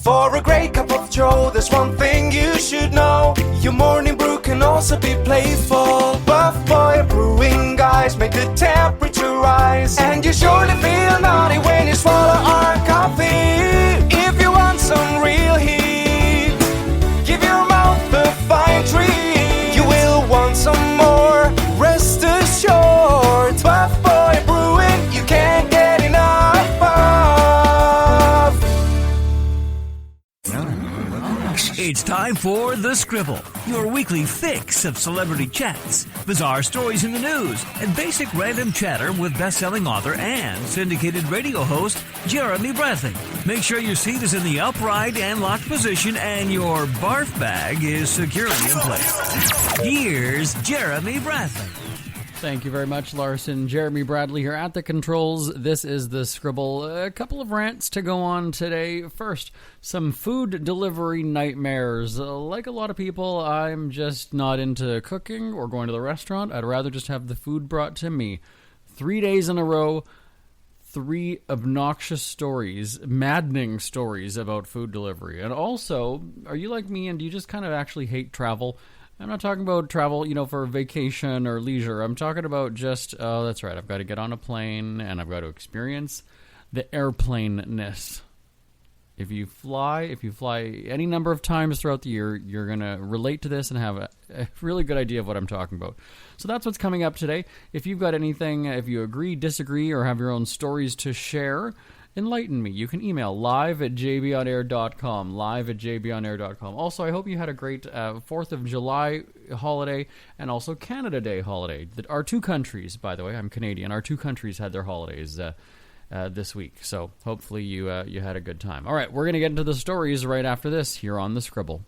For a great cup of joe, there's one thing you should know. Your morning brew can also be playful. Buff Boy Brewing guys make the temperature rise, and you surely feel naughty when you swallow our coffee. If you want some real heat, give your mouth a fine treat. You will want some more, rest assured. Buff Boy Brewing, you can't get enough of. It's time for The Scribble, your weekly fix of celebrity chats, bizarre stories in the news, and basic random chatter with best-selling author and syndicated radio host Jeremy Bradley. Make sure your seat is in the upright and locked position and your barf bag is securely in place. Here's Jeremy Bradley. Thank you very much, Larson. Jeremy Bradley here at the controls. This is The Scribble. A couple of rants to go on today. First, some food delivery nightmares. Like a lot of people, I'm just not into cooking or going to the restaurant. I'd rather just have the food brought to me. 3 days in a row, 3 obnoxious stories, maddening stories about food delivery. And also, are you like me and do you just kind of actually hate travel? I'm not talking about travel, for vacation or leisure. I'm talking about just, oh, that's right, I've got to get on a plane and I've got to experience the airplane-ness. If you fly any number of times throughout the year, you're going to relate to this and have a really good idea of what I'm talking about. So that's what's coming up today. If you've got anything, if you agree, disagree, or have your own stories to share, enlighten me. You can email live@jbonair.com, live@jbonair.com. Also, I hope you had a great 4th of July holiday and also Canada Day holiday. Our two countries, by the way, I'm Canadian, our two countries had their holidays this week. So hopefully you had a good time. All right, we're going to get into the stories right after this here on The Scribble.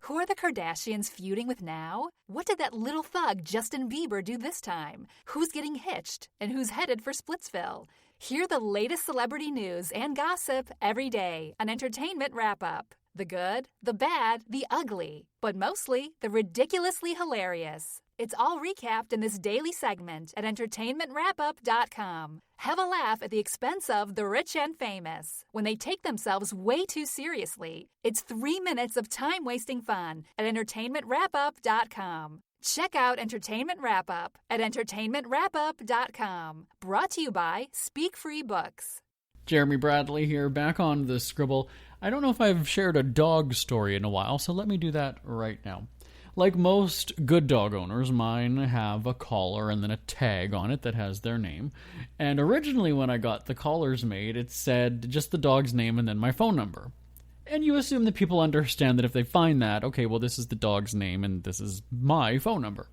Who are the Kardashians feuding with now? What did that little thug Justin Bieber do this time? Who's getting hitched? And who's headed for Splitsville? Hear the latest celebrity news and gossip every day on Entertainment Wrap-Up. The good, the bad, the ugly, but mostly the ridiculously hilarious. It's all recapped in this daily segment at entertainmentwrapup.com. Have a laugh at the expense of the rich and famous when they take themselves way too seriously. It's 3 minutes of time-wasting fun at entertainmentwrapup.com. Check out Entertainment Wrap-Up at entertainmentwrapup.com. Brought to you by Speak Free Books. Jeremy Bradley here, back on The Scribble. I don't know if I've shared a dog story in a while, so let me do that right now. Like most good dog owners, mine have a collar and then a tag on it that has their name. And originally when I got the collars made, it said just the dog's name and then my phone number. And you assume that people understand that if they find that, okay, well, this is the dog's name and this is my phone number.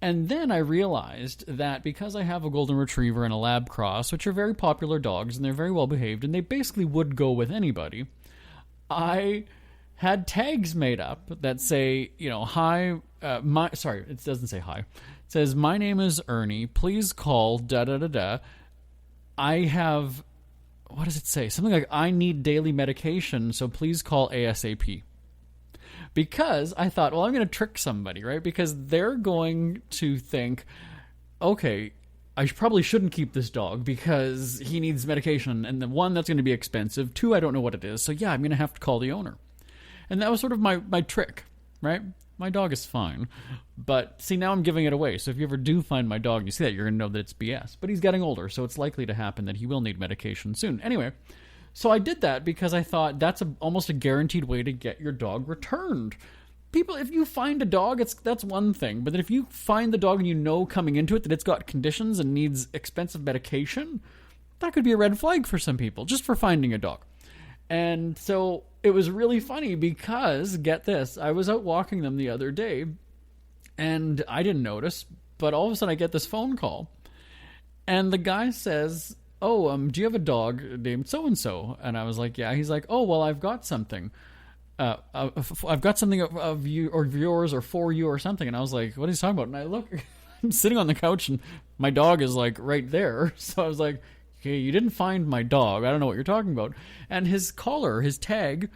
And then I realized that because I have a golden retriever and a lab cross, which are very popular dogs and they're very well behaved and they basically would go with anybody, I had tags made up that say, hi, it doesn't say hi. It says, my name is Ernie. Please call da-da-da-da. I have, what does it say? Something like, I need daily medication, so please call ASAP. Because I thought, well, I'm going to trick somebody, right? Because they're going to think, okay, I probably shouldn't keep this dog because he needs medication. And then 1, that's going to be expensive. 2, I don't know what it is. So yeah, I'm going to have to call the owner. And that was sort of my trick, right? My dog is fine. But see, now I'm giving it away. So if you ever do find my dog and you see that, you're going to know that it's BS. But he's getting older, so it's likely to happen that he will need medication soon. Anyway, so I did that because I thought that's almost a guaranteed way to get your dog returned. People, if you find a dog, that's one thing. But then if you find the dog and you know coming into it that it's got conditions and needs expensive medication, that could be a red flag for some people, just for finding a dog. And so it was really funny because, get this, I was out walking them the other day and I didn't notice, but all of a sudden I get this phone call and the guy says, oh, do you have a dog named so-and-so? And I was like, yeah. He's like, oh, well, I've got something. I've got something of you or yours or for you or something. And I was like, what is he talking about? And I look, I'm sitting on the couch and my dog is like right there. So I was like, okay, you didn't find my dog. I don't know what you're talking about. And his collar, his tag,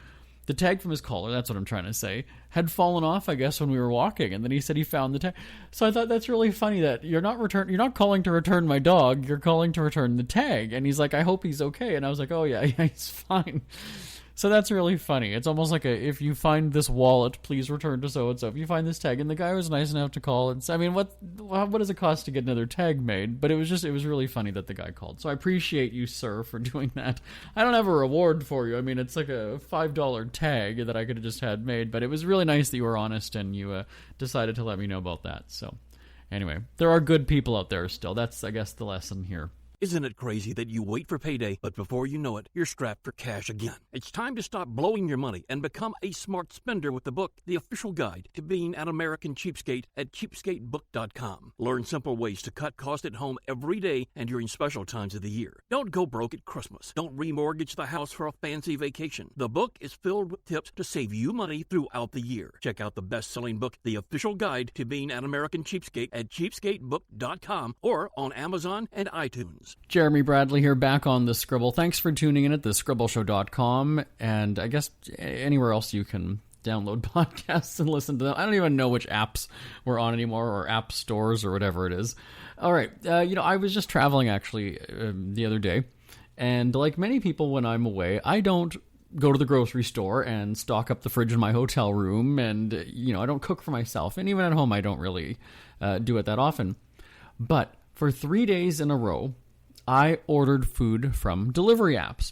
the tag from his collar, that's what I'm trying to say, had fallen off, I guess, when we were walking. And then he said he found the tag. So I thought that's really funny that you're not calling to return my dog, you're calling to return the tag. And he's like, I hope he's okay. And I was like, oh yeah, he's fine. So that's really funny. It's almost like if you find this wallet, please return to so-and-so. If you find this tag, and the guy was nice enough to call and say, I mean, what does it cost to get another tag made? But it was really funny that the guy called. So I appreciate you, sir, for doing that. I don't have a reward for you. I mean, it's like a $5 tag that I could have just had made, but it was really nice that you were honest and you decided to let me know about that. So anyway, there are good people out there still. That's, I guess, the lesson here. Isn't it crazy that you wait for payday, but before you know it, you're strapped for cash again? It's time to stop blowing your money and become a smart spender with the book, The Official Guide to Being an American Cheapskate at cheapskatebook.com. Learn simple ways to cut costs at home every day and during special times of the year. Don't go broke at Christmas. Don't remortgage the house for a fancy vacation. The book is filled with tips to save you money throughout the year. Check out the best-selling book, The Official Guide to Being an American Cheapskate at cheapskatebook.com or on Amazon and iTunes. Jeremy Bradley here, back on The Scribble. Thanks for tuning in at thescribbleshow.com, and I guess anywhere else you can download podcasts and listen to them. I don't even know which apps we're on anymore, or app stores, or whatever it is. All right, I was just traveling, actually, the other day, and like many people when I'm away, I don't go to the grocery store and stock up the fridge in my hotel room, and, I don't cook for myself, and even at home I don't really do it that often. But for 3 days in a row, I ordered food from delivery apps.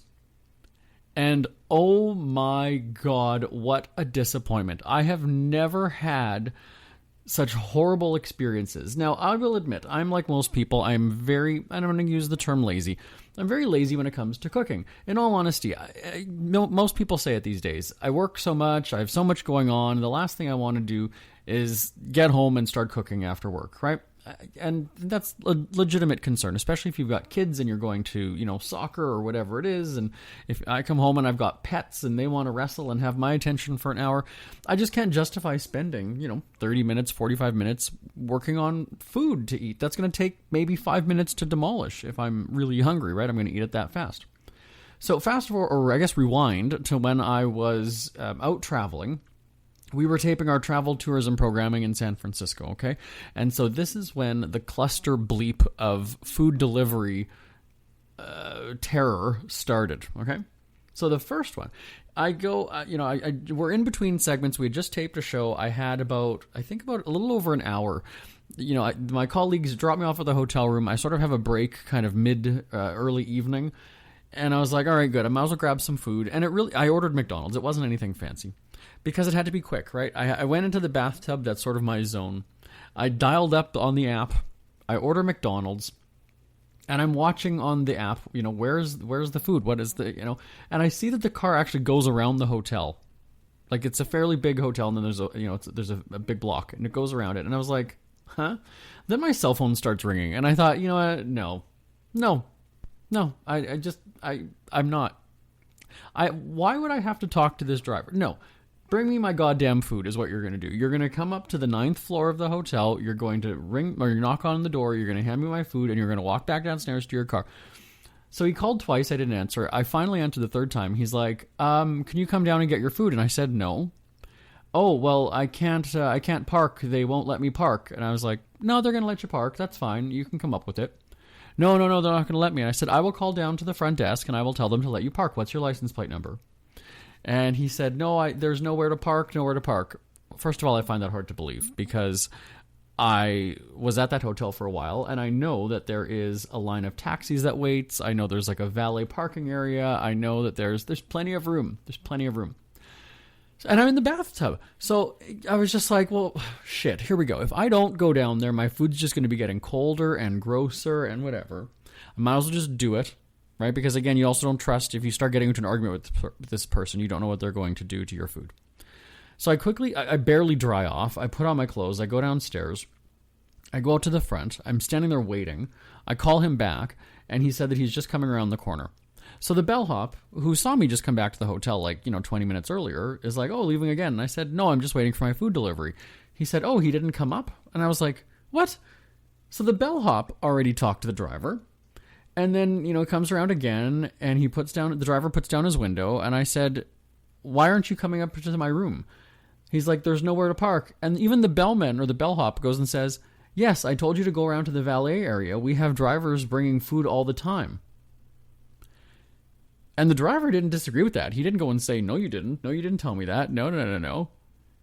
And oh my God, what a disappointment. I have never had such horrible experiences. Now, I will admit, I'm like most people, I'm going to use the term lazy. I'm very lazy when it comes to cooking. In all honesty, most people say it these days. I work so much, I have so much going on, the last thing I want to do is get home and start cooking after work, right? And that's a legitimate concern, especially if you've got kids and you're going to, soccer or whatever it is. And if I come home and I've got pets and they want to wrestle and have my attention for an hour, I just can't justify spending, 30 minutes, 45 minutes working on food to eat. That's going to take maybe 5 minutes to demolish if I'm really hungry, right? I'm going to eat it that fast. So fast forward, or I guess rewind to when I was out traveling. We were taping our travel tourism programming in San Francisco, okay? And so this is when the cluster bleep of food delivery terror started, okay? So the first one, I go, we're in between segments. We had just taped a show. I had about a little over an hour. My colleagues dropped me off at the hotel room. I sort of have a break kind of early evening. And I was like, all right, good. I might as well grab some food. And I ordered McDonald's. It wasn't anything fancy. Because it had to be quick, right? I went into the bathtub. That's sort of my zone. I dialed up on the app. I order McDonald's. And I'm watching on the app, where's the food? What is the, and I see that the car actually goes around the hotel. Like, it's a fairly big hotel, and then there's a big block, and it goes around it. And I was like, huh? Then my cell phone starts ringing, and I thought, you know what? No, I'm not. Why would I have to talk to this driver? No. Bring me my goddamn food is what you're going to do. You're going to come up to the 9th floor of the hotel. You're going to knock on the door. You're going to hand me my food, and you're going to walk back downstairs to your car. So he called twice. I didn't answer. I finally answered the third time. He's like, can you come down and get your food? And I said, no. Oh, well, I can't park. They won't let me park. And I was like, no, they're going to let you park. That's fine. You can come up with it. No, they're not going to let me. And I said, I will call down to the front desk, and I will tell them to let you park. What's your license plate number? And he said, no, there's nowhere to park. First of all, I find that hard to believe because I was at that hotel for a while, and I know that there is a line of taxis that waits. I know there's like a valet parking area. I know that there's plenty of room. And I'm in the bathtub. So I was just like, well, shit, here we go. If I don't go down there, my food's just going to be getting colder and grosser and whatever. I might as well just do it. Right? Because, again, you also don't trust, if you start getting into an argument with this person, you don't know what they're going to do to your food. So I barely dry off. I put on my clothes. I go downstairs. I go out to the front. I'm standing there waiting. I call him back, and he said that he's just coming around the corner. So the bellhop, who saw me just come back to the hotel 20 minutes earlier, is like, oh, leaving again. And I said, no, I'm just waiting for my food delivery. He said, oh, he didn't come up? And I was like, what? So the bellhop already talked to the driver. And then, comes around again, and the driver puts down his window, and I said, why aren't you coming up to my room? He's like, there's nowhere to park. And even the bellman, or the bellhop, goes and says, yes, I told you to go around to the valet area. We have drivers bringing food all the time. And the driver didn't disagree with that. He didn't go and say, no, you didn't. No, you didn't tell me that. No.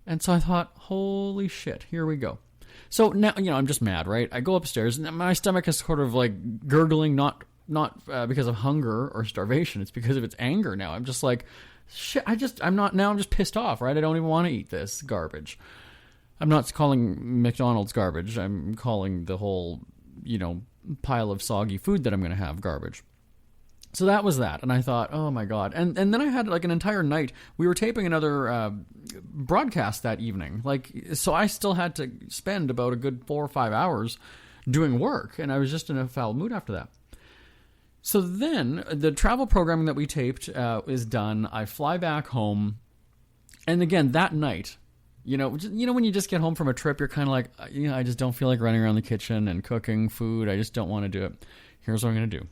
And so I thought, holy shit, here we go. So now, I'm just mad, right? I go upstairs and my stomach is sort of like gurgling, not because of hunger or starvation. It's because of its anger now. I'm just like, shit, I'm just pissed off, right? I don't even want to eat this garbage. I'm not calling McDonald's garbage. I'm calling the whole, pile of soggy food that I'm going to have garbage. So that was that. And I thought, oh my God. And then I had like an entire night. We were taping another broadcast that evening. So I still had to spend about a good 4 or 5 hours doing work. And I was just in a foul mood after that. So then the travel programming that we taped is done. I fly back home. And again, that night, when you just get home from a trip, you're kind of like, I just don't feel like running around the kitchen and cooking food. I just don't want to do it. Here's what I'm going to do.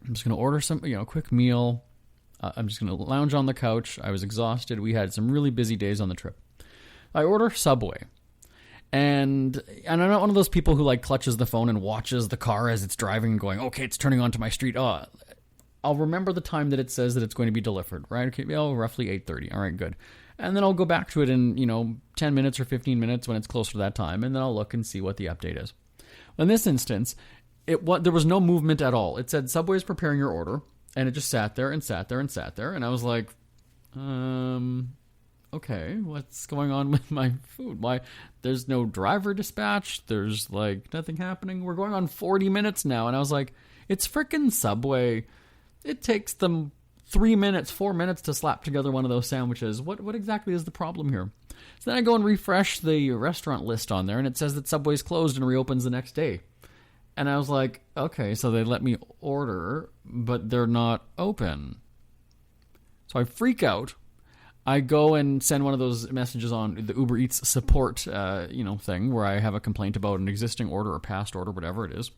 I'm just going to order some, quick meal. I'm just going to lounge on the couch. I was exhausted. We had some really busy days on the trip. I order Subway. And I'm not one of those people who like clutches the phone and watches the car as it's driving and going, okay, it's turning onto my street. Oh, I'll remember the time that it says that it's going to be delivered, right? Okay, roughly 8:30. All right, good. And then I'll go back to it in, 10 minutes or 15 minutes when it's closer to that time. And then I'll look and see what the update is. In this instance, there was no movement at all. It said Subway is preparing your order, and it just sat there and sat there and sat there, and I was like, okay, what's going on with my food? Why there's no driver dispatch? There's like nothing happening. We're going on 40 minutes now, and I was like, it's frickin' Subway. It takes them 4 minutes to slap together one of those sandwiches. What exactly is the problem here? So then I go and refresh the restaurant list on there, and it says that Subway's closed and reopens the next day. And I was like, okay, so they let me order, but they're not open. So I freak out. I go and send one of those messages on the Uber Eats support, thing where I have a complaint about an existing order or past order, whatever it is.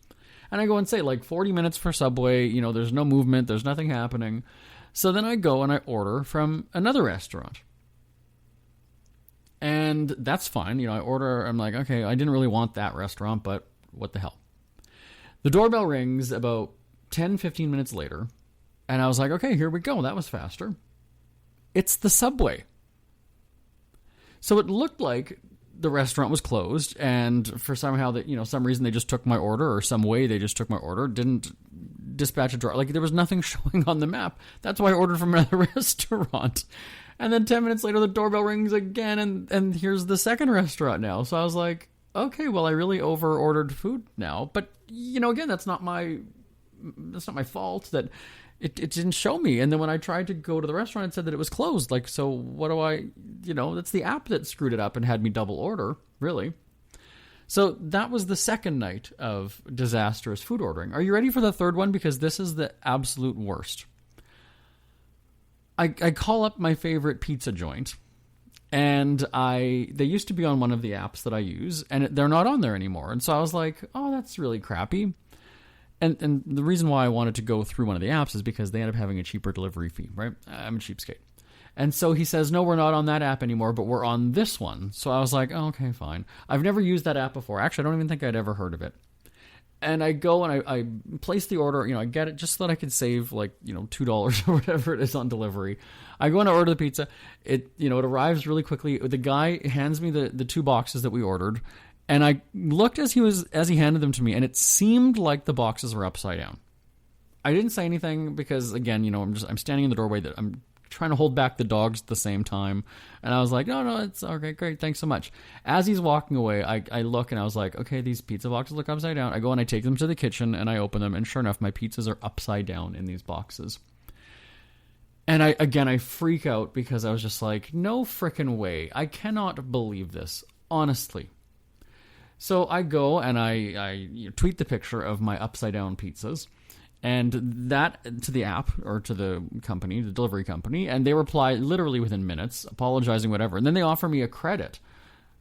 And I go and say, 40 minutes for Subway, there's no movement, there's nothing happening. So then I go and I order from another restaurant. And that's fine. I order, I'm like, okay, I didn't really want that restaurant, but what the hell. The doorbell rings about 10, 15 minutes later, and I was like, okay, here we go. That was faster. It's the Subway. So it looked like the restaurant was closed, and for somehow some reason they just took my order, or some way they just took my order, didn't dispatch a driver. There was nothing showing on the map. That's why I ordered from another restaurant. And then 10 minutes later, the doorbell rings again, and here's the second restaurant now. So I was like, okay, well, I really over-ordered food now. But, again, that's not my fault that it didn't show me. And then when I tried to go to the restaurant, it said that it was closed. So what do I, that's the app that screwed it up and had me double order, really. So that was the second night of disastrous food ordering. Are you ready for the third one? Because this is the absolute worst. I call up my favorite pizza joint. And they used to be on one of the apps that I use, and they're not on there anymore. And so I was like, oh, that's really crappy. And the reason why I wanted to go through one of the apps is because they end up having a cheaper delivery fee, right? I'm a cheapskate. And so he says, no, we're not on that app anymore, but we're on this one. So I was like, oh, okay, fine. I've never used that app before. Actually, I don't even think I'd ever heard of it. And I go and I place the order, I get it just so that I could save $2 or whatever it is on delivery. I go and I order the pizza. It arrives really quickly. The guy hands me the 2 boxes that we ordered, and I looked as he handed them to me, and it seemed like the boxes were upside down. I didn't say anything because, again, I'm standing in the doorway that I'm trying to hold back the dogs at the same time. And I was like, no, it's okay, great, thanks so much. As he's walking away, I look and I was like, okay, these pizza boxes look upside down. I go and I take them to the kitchen and I open them, and sure enough, my pizzas are upside down in these boxes. And I freak out because I was just like, no frickin' way. I cannot believe this, honestly. So I go and I tweet the picture of my upside down pizzas, and that to the app or to the company, the delivery company, and they reply literally within minutes, apologizing, whatever. And then they offer me a credit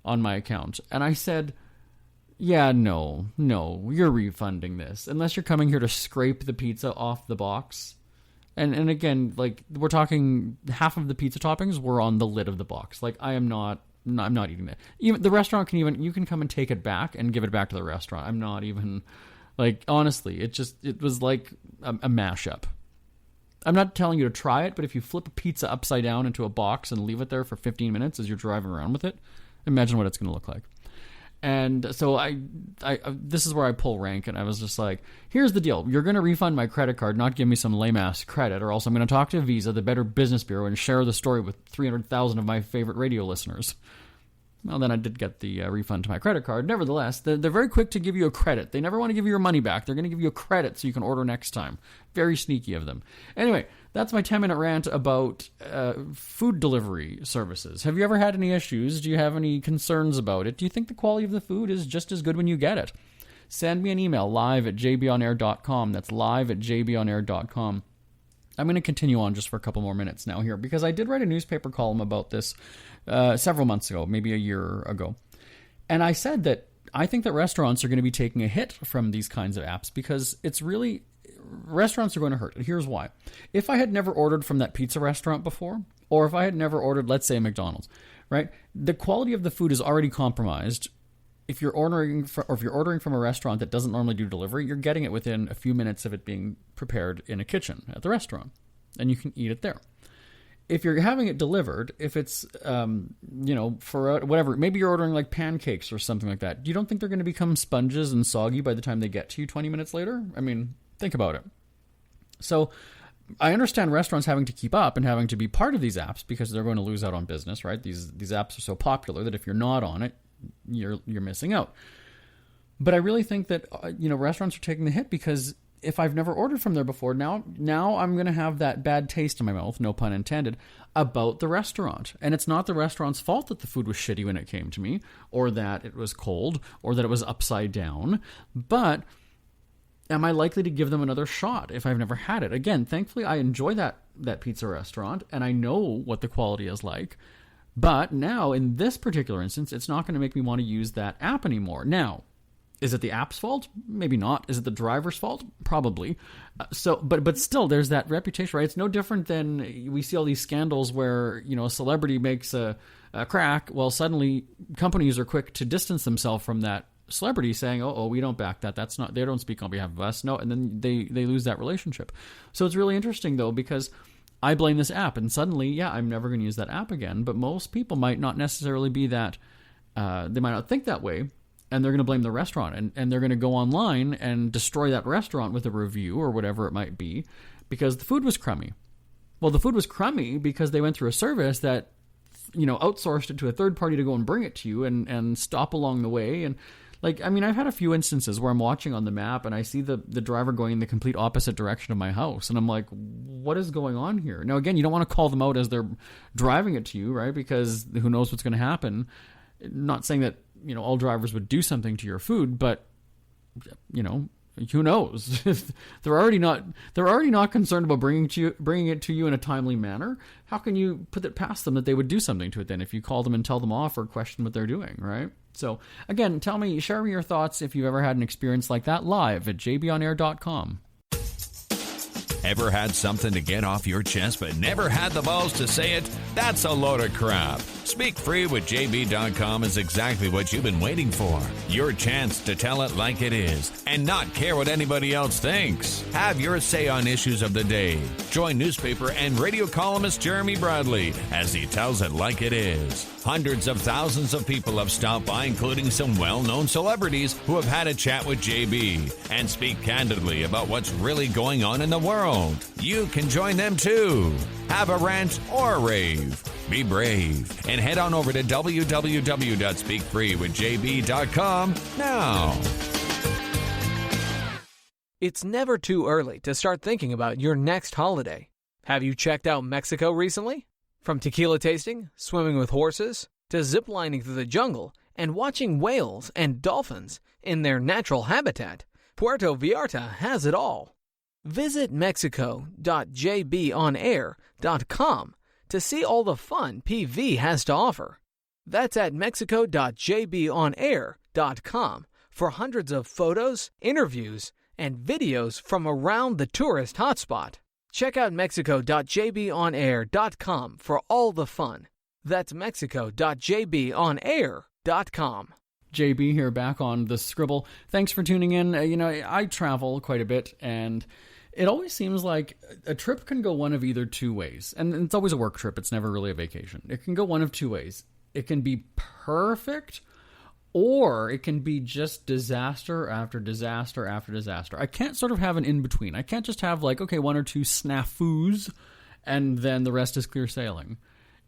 on my account. And I said, yeah, no, you're refunding this unless you're coming here to scrape the pizza off the box. And again, we're talking half of the pizza toppings were on the lid of the box. I'm not eating that. Even the restaurant you can come and take it back and give it back to the restaurant. I'm not even, honestly, it was like a mashup. I'm not telling you to try it, but if you flip a pizza upside down into a box and leave it there for 15 minutes as you're driving around with it, imagine what it's going to look like. And so I this is where I pull rank, and I was just like, here's the deal. You're going to refund my credit card, not give me some lame-ass credit, or else I'm going to talk to Visa, the Better Business Bureau, and share the story with 300,000 of my favorite radio listeners. Well, then I did get the refund to my credit card. Nevertheless, they're very quick to give you a credit. They never want to give you your money back. They're going to give you a credit so you can order next time. Very sneaky of them. Anyway, that's my 10-minute rant about food delivery services. Have you ever had any issues? Do you have any concerns about it? Do you think the quality of the food is just as good when you get it? Send me an email, live@jbonair.com. That's live@jbonair.com. I'm going to continue on just for a couple more minutes now here, because I did write a newspaper column about this several months ago, maybe a year ago. And I said that I think that restaurants are going to be taking a hit from these kinds of apps, because restaurants are going to hurt. And here's why. If I had never ordered from that pizza restaurant before, or if I had never ordered, let's say, McDonald's, right? The quality of the food is already compromised. If you're ordering from a restaurant that doesn't normally do delivery, you're getting it within a few minutes of it being prepared in a kitchen at the restaurant, and you can eat it there. If you're having it delivered, if it's, for whatever, maybe you're ordering like pancakes or something like that, you don't think they're going to become sponges and soggy by the time they get to you 20 minutes later? I mean, think about it. So I understand restaurants having to keep up and having to be part of these apps because they're going to lose out on business, right? These apps are so popular that if you're not on it, you're missing out. But I really think that restaurants are taking the hit, because if I've never ordered from there before, now I'm going to have that bad taste in my mouth, no pun intended, about the restaurant. And it's not the restaurant's fault that the food was shitty when it came to me, or that it was cold, or that it was upside down. But am I likely to give them another shot if I've never had it? Again, thankfully, I enjoy that pizza restaurant, and I know what the quality is like. But now, in this particular instance, it's not going to make me want to use that app anymore. Now, is it the app's fault? Maybe not. Is it the driver's fault? Probably. But still, there's that reputation, right? It's no different than we see all these scandals where, a celebrity makes a crack. Well, suddenly companies are quick to distance themselves from that celebrity, saying, "Oh, we don't back that. That's not. They don't speak on behalf of us." No, and then they lose that relationship. So it's really interesting though, because I blame this app, and suddenly, I'm never going to use that app again. But most people might not necessarily be that. They might not think that way. And they're going to blame the restaurant, and they're going to go online and destroy that restaurant with a review or whatever it might be, because the food was crummy. Well, the food was crummy because they went through a service that, outsourced it to a third party to go and bring it to you and stop along the way. And I've had a few instances where I'm watching on the map and I see the driver going in the complete opposite direction of my house. And I'm like, what is going on here? Now, again, you don't want to call them out as they're driving it to you, right? Because who knows what's going to happen. Not saying that, all drivers would do something to your food, but, who knows? they're already not concerned about bringing it to you in a timely manner. How can you put it past them that they would do something to it then if you call them and tell them off or question what they're doing, right? So again, share me your thoughts if you've ever had an experience like that, live at jbonair.com. Ever had something to get off your chest but never had the balls to say it? That's a load of crap. Speak Free with JB.com is exactly what you've been waiting for. Your chance to tell it like it is and not care what anybody else thinks. Have your say on issues of the day. Join newspaper and radio columnist Jeremy Bradley as he tells it like it is. Hundreds of thousands of people have stopped by, including some well-known celebrities who have had a chat with JB and speak candidly about what's really going on in the world. You can join them too. Have a rant or a rave. Be brave and head on over to www.speakfreewithjb.com now. It's never too early to start thinking about your next holiday. Have you checked out Mexico recently? From tequila tasting, swimming with horses, to ziplining through the jungle and watching whales and dolphins in their natural habitat, Puerto Vallarta has it all. Visit mexico.jbonair.com to see all the fun PV has to offer. That's at mexico.jbonair.com for hundreds of photos, interviews, and videos from around the tourist hotspot. Check out mexico.jbonair.com for all the fun. That's mexico.jbonair.com. JB here, back on the Scribble. Thanks for tuning in. I travel quite a bit, and It always seems like a trip can go one of either two ways. And it's always a work trip. It's never really a vacation. It can go one of two ways. It can be perfect, or it can be just disaster after disaster after disaster. I can't sort of have an in-between. I can't just have like, okay, one or two snafus, and then the rest is clear sailing.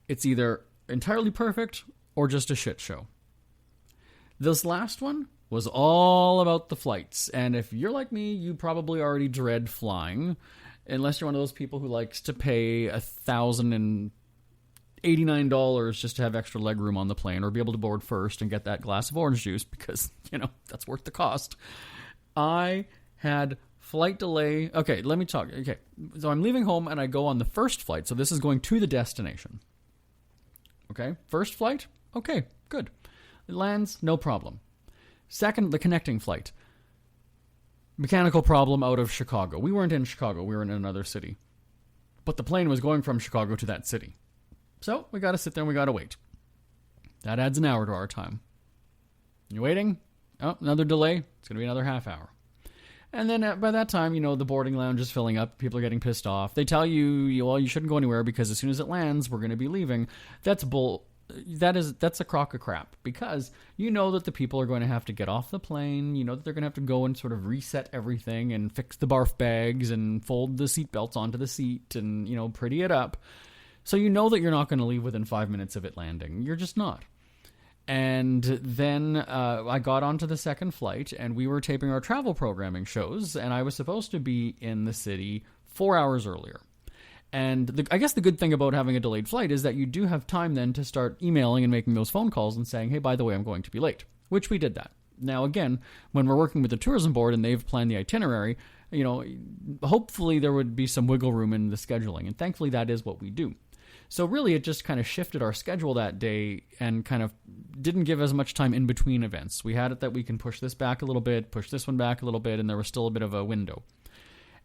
It's either entirely perfect or just a shit show. This last one was all about the flights. And if you're like me, you probably already dread flying, unless you're one of those people who likes to pay $1,089 just to have extra legroom on the plane, or be able to board first and get that glass of orange juice because, that's worth the cost. I had flight delay. Okay, let me talk. Okay, so I'm leaving home and I go on the first flight. So this is going to the destination. Okay, first flight. Okay, good. It lands, no problem. Second, the connecting flight. Mechanical problem out of Chicago. We weren't in Chicago. We were in another city. But the plane was going from Chicago to that city. So we got to sit there and we got to wait. That adds an hour to our time. You waiting? Oh, another delay. It's going to be another half hour. And then by that time, the boarding lounge is filling up. People are getting pissed off. They tell you, well, you shouldn't go anywhere because as soon as it lands, we're going to be leaving. That's bull. That's a crock of crap, because you know that the people are going to have to get off the plane. You know that they're going to have to go and sort of reset everything and fix the barf bags and fold the seat belts onto the seat and, pretty it up. So you know that you're not going to leave within 5 minutes of it landing. You're just not. And then I got onto the second flight, and we were taping our travel programming shows, and I was supposed to be in the city 4 hours earlier. And I guess the good thing about having a delayed flight is that you do have time then to start emailing and making those phone calls and saying, hey, by the way, I'm going to be late, which we did that. Now, again, when we're working with the tourism board and they've planned the itinerary, hopefully there would be some wiggle room in the scheduling. And thankfully, that is what we do. So really, it just kind of shifted our schedule that day and kind of didn't give as much time in between events. We had it that we can push this back a little bit, push this one back a little bit, and there was still a bit of a window.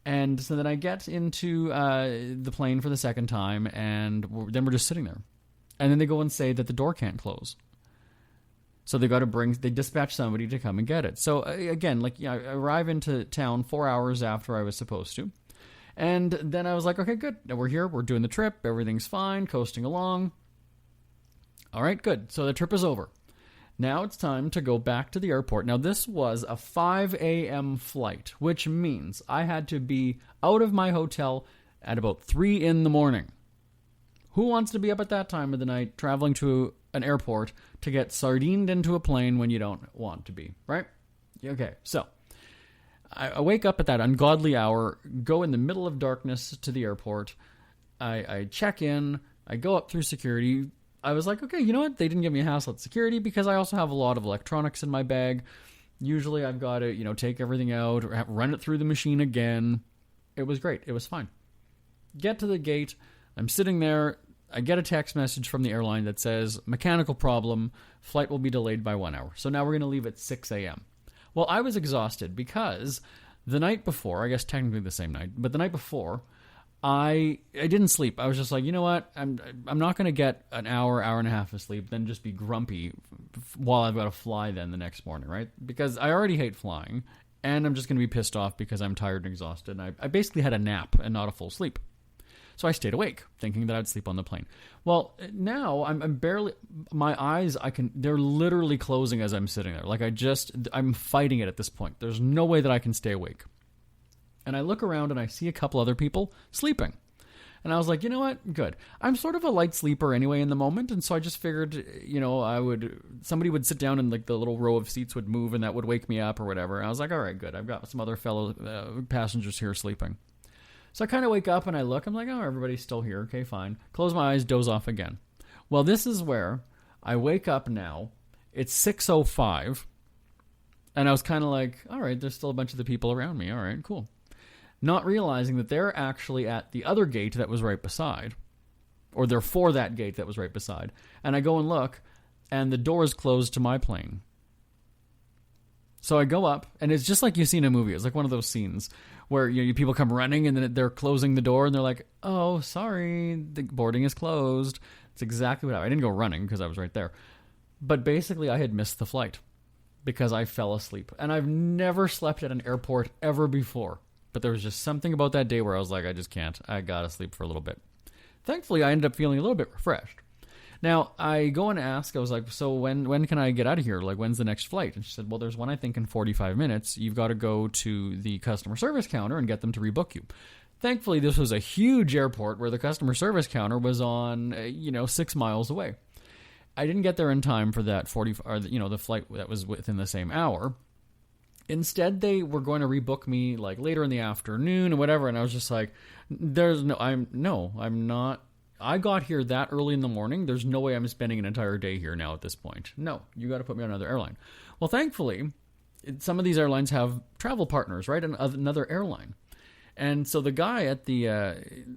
And so then I get into the plane for the second time, and then we're just sitting there. And then they go and say that the door can't close. So they dispatch somebody to come and get it. So again, I arrive into town 4 hours after I was supposed to. And then I was like, okay, good. Now we're here. We're doing the trip. Everything's fine. Coasting along. All right, good. So the trip is over. Now it's time to go back to the airport. Now this was a 5 a.m. flight, which means I had to be out of my hotel at about 3 in the morning. Who wants to be up at that time of the night traveling to an airport to get sardined into a plane when you don't want to be, right? Okay, so I wake up at that ungodly hour, go in the middle of darkness to the airport. I check in. I go up through security. I was like, okay, you know what? They didn't give me a hassle at security because I also have a lot of electronics in my bag. Usually I've got to, take everything out, run it through the machine again. It was great. It was fine. Get to the gate. I'm sitting there. I get a text message from the airline that says, mechanical problem, flight will be delayed by 1 hour. So now we're going to leave at 6 a.m. Well, I was exhausted because the night before, I guess technically the same night, but the night before, I didn't sleep. I was just like, you know what? I'm not going to get an hour and a half of sleep, then just be grumpy while I've got to fly then the next morning, right? Because I already hate flying, and I'm just going to be pissed off because I'm tired and exhausted. And I basically had a nap and not a full sleep. So I stayed awake, thinking that I'd sleep on the plane. Well, now I'm barely, my eyes, they're literally closing as I'm sitting there. I'm fighting it at this point. There's no way that I can stay awake. And I look around and I see a couple other people sleeping. And I was like, you know what? Good. I'm sort of a light sleeper anyway in the moment. And so I just figured, somebody would sit down and the little row of seats would move and that would wake me up or whatever. And I was like, all right, good. I've got some other fellow passengers here sleeping. So I kind of wake up and I look. I'm like, oh, everybody's still here. Okay, fine. Close my eyes, doze off again. Well, this is where I wake up now. It's 6:05. And I was kind of like, all right, there's still a bunch of the people around me. All right, cool. Not realizing that they're actually at the other gate that was right beside. Or they're for that gate that was right beside. And I go and look, and the door is closed to my plane. So I go up, and it's just like you see in a movie. It's like one of those scenes where people come running, and then they're closing the door, and they're like, oh, sorry, the boarding is closed. It's exactly what happened. I didn't go running because I was right there. But basically, I had missed the flight because I fell asleep. And I've never slept at an airport ever before. But there was just something about that day where I was like, I just can't. I gotta sleep for a little bit. Thankfully, I ended up feeling a little bit refreshed. Now, I go and ask, I was like, so when can I get out of here? Like, when's the next flight? And she said, well, there's one, I think, in 45 minutes. You've got to go to the customer service counter and get them to rebook you. Thankfully, this was a huge airport where the customer service counter was on, 6 miles away. I didn't get there in time for that the flight that was within the same hour. Instead, they were going to rebook me like later in the afternoon or whatever, and I was just like, I'm not. I got here that early in the morning. There's no way I'm spending an entire day here now at this point. No, you got to put me on another airline. Well, thankfully, some of these airlines have travel partners, right? Another airline. And so the guy at the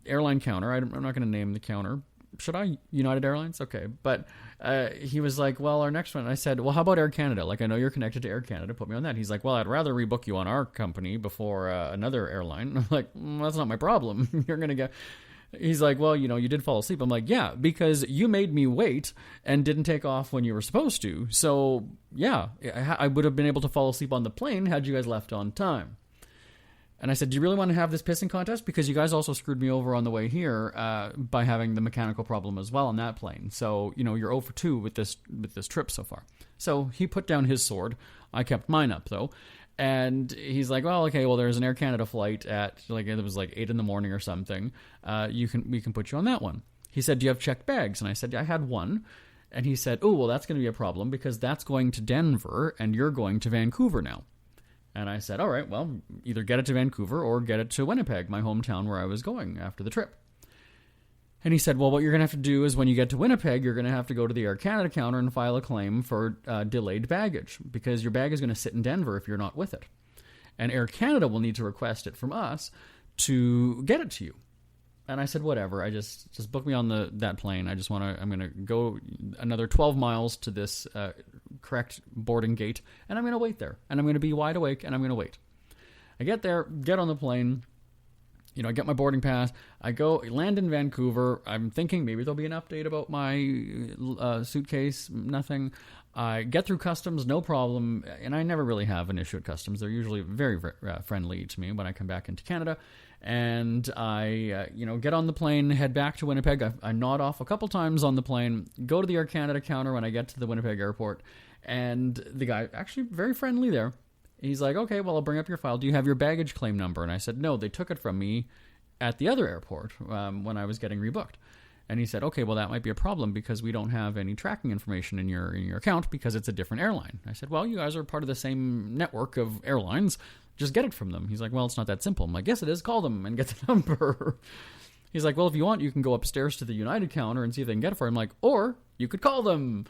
airline counter, I'm not going to name the counter. Should I? United Airlines? Okay. But he was like, well, our next one. I said, well, how about Air Canada? Like, I know you're connected to Air Canada. Put me on that. He's like, well, I'd rather rebook you on our company before another airline. I'm like, that's not my problem. You're going to get... He's like, well, you did fall asleep. I'm like, yeah, because you made me wait and didn't take off when you were supposed to. So, yeah, I would have been able to fall asleep on the plane had you guys left on time. And I said, do you really want to have this pissing contest? Because you guys also screwed me over on the way here by having the mechanical problem as well on that plane. So, you're 0 for 2 with this trip so far. So he put down his sword. I kept mine up, though. And he's like, well, okay, well, there's an Air Canada flight at, it was 8 in the morning or something. We can put you on that one. He said, do you have checked bags? And I said, yeah, I had one. And he said, oh, well, that's going to be a problem because that's going to Denver and you're going to Vancouver now. And I said, all right, well, either get it to Vancouver or get it to Winnipeg, my hometown where I was going after the trip. And he said, well, what you're going to have to do is when you get to Winnipeg, you're going to have to go to the Air Canada counter and file a claim for delayed baggage because your bag is going to sit in Denver if you're not with it. And Air Canada will need to request it from us to get it to you. And I said, whatever. I just book me on that plane. I'm going to go another 12 miles to this correct boarding gate, and I'm going to wait there. And I'm going to be wide awake, and I'm going to wait. I get there, get on the plane. I get my boarding pass. I land in Vancouver. I'm thinking maybe there'll be an update about my suitcase. Nothing. I get through customs, no problem. And I never really have an issue at customs. They're usually very, very friendly to me when I come back into Canada. And I, get on the plane, head back to Winnipeg. I nod off a couple times on the plane, go to the Air Canada counter when I get to the Winnipeg airport. And the guy, actually very friendly there. He's like, okay, well, I'll bring up your file. Do you have your baggage claim number? And I said, no, they took it from me at the other airport when I was getting rebooked. And he said, okay, well, that might be a problem because we don't have any tracking information in your account because it's a different airline. I said, well, you guys are part of the same network of airlines. Just get it from them. He's like, well, it's not that simple. I'm like, yes, it is. Call them and get the number. He's like, well, if you want, you can go upstairs to the United counter and see if they can get it for you. I'm like, or you could call them.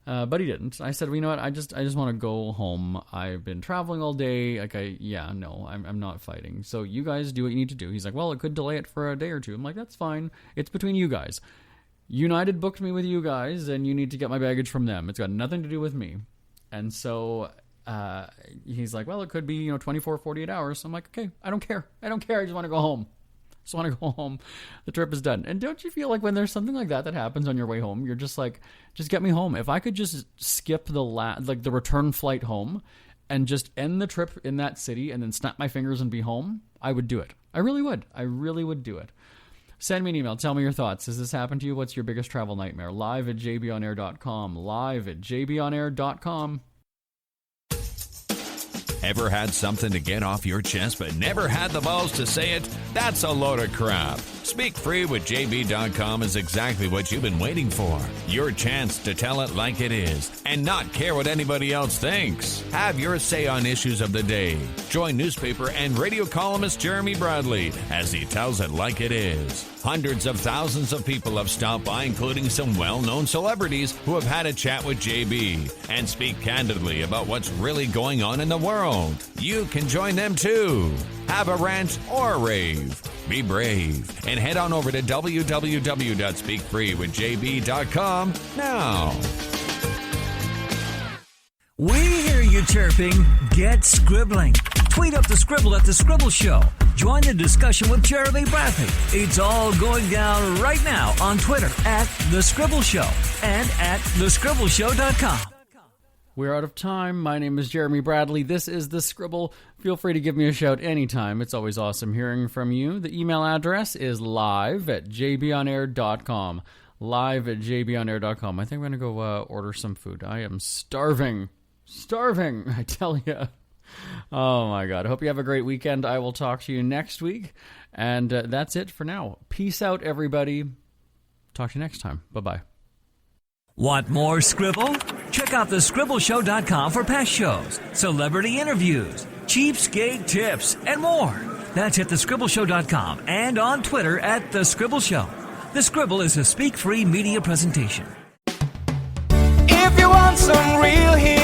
But he didn't. I said, well, you know what? I just want to go home. I've been traveling all day. I'm not fighting. So you guys do what you need to do. He's like, well, it could delay it for a day or two. I'm like, that's fine. It's between you guys. United booked me with you guys, and you need to get my baggage from them. It's got nothing to do with me. And so he's like, well, it could be 24, 48 hours. I'm like, okay, I don't care. I just want to go home. Just want to go home. The trip is done. And don't you feel like when there's something like that happens on your way home, you're just like, just get me home. If I could just skip the return flight home and just end the trip in that city and then snap my fingers and be home, I would do it. I really would. I really would do it. Send me an email. Tell me your thoughts. Has this happened to you? What's your biggest travel nightmare? live@jbonair.com. live@jbonair.com. Ever had something to get off your chest but never had the balls to say it? That's a load of crap. Speak Free with JB.com is exactly what you've been waiting for. Your chance to tell it like it is and not care what anybody else thinks. Have your say on issues of the day. Join newspaper and radio columnist Jeremy Bradley as he tells it like it is. Hundreds of thousands of people have stopped by, including some well-known celebrities who have had a chat with JB and speak candidly about what's really going on in the world. You can join them too. Have a rant or a rave. Be brave and head on over to www.speakfreewithjb.com now. We hear you chirping. Get scribbling. Tweet up the Scribble at The Scribble Show. Join the discussion with Jeremy Bradley. It's all going down right now on Twitter @The Scribble Show and @thescribbleshow.com. We're out of time. My name is Jeremy Bradley. This is The Scribble. Feel free to give me a shout anytime. It's always awesome hearing from you. The email address is live@jbonair.com. Live@jbonair.com. I think I'm going to go order some food. I am starving. Starving, I tell you. Oh, my God. I hope you have a great weekend. I will talk to you next week. And that's it for now. Peace out, everybody. Talk to you next time. Bye-bye. Want more Scribble? Check out thescribbleshow.com for past shows, celebrity interviews, cheapskate tips, and more. That's at thescribbleshow.com and on Twitter at The Scribble Show. The Scribble is a speak-free media presentation. If you want some real heat